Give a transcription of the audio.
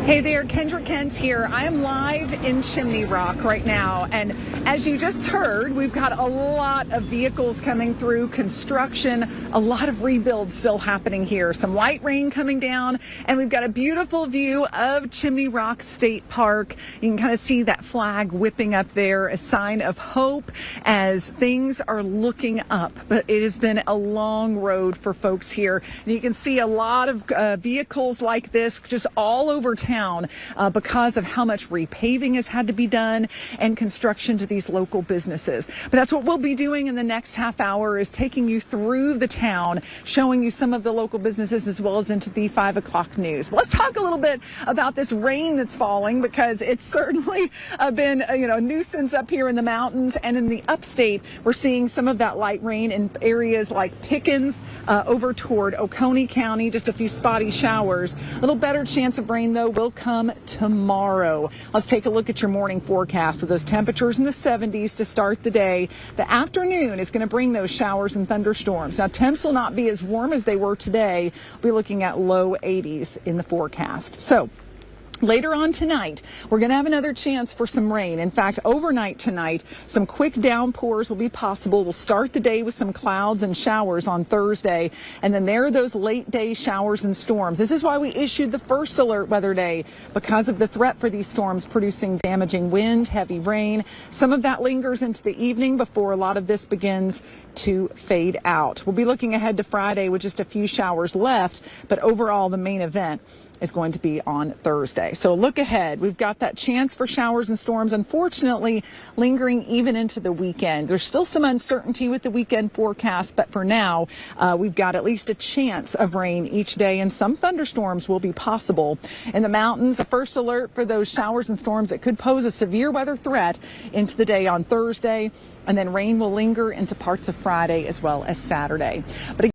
Hey there, Kendra Kent here. I am live in Chimney Rock right now, and as you just heard, we've got a lot of vehicles coming through, construction, a lot of rebuilds still happening here, some light rain coming down, and we've got a beautiful view of Chimney Rock State Park. You can kind of see that flag whipping up there, a sign of hope as things are looking up. But it has been a long road for folks here, and you can see a lot of vehicles like this just all over town because of how much repaving has had to be done and construction to these local businesses. But that's what we'll be doing in the next half hour, is taking you through the town, showing you some of the local businesses as well as into the 5 o'clock news. Well, let's talk a little bit about this rain that's falling, because it's certainly been a nuisance up here in the mountains and in the upstate. We're seeing some of that light rain in areas like Pickens, over toward Oconee County, just a few spotty showers. A little better chance of rain, though, will come tomorrow. Let's take a look at your morning forecast with those temperatures in the 70s to start the day. The afternoon is going to bring those showers and thunderstorms. Now, temps will not be as warm as they were today. We'll be looking at low 80s in the forecast. So, later on tonight, we're going to have another chance for some rain. In fact, overnight tonight, some quick downpours will be possible. We'll start the day with some clouds and showers on Thursday, and then there are those late day showers and storms. This is why we issued the first alert weather day, because of the threat for these storms producing damaging wind, heavy rain. Some of that lingers into the evening before a lot of this begins to fade out. We'll be looking ahead to Friday with just a few showers left, but overall the main event is going to be on Thursday. So look ahead. We've got that chance for showers and storms, unfortunately, lingering even into the weekend. There's still some uncertainty with the weekend forecast, but for now, we've got at least a chance of rain each day, and some thunderstorms will be possible. In the mountains, a first alert for those showers and storms that could pose a severe weather threat into the day on Thursday, and then rain will linger into parts of Friday as well as Saturday. But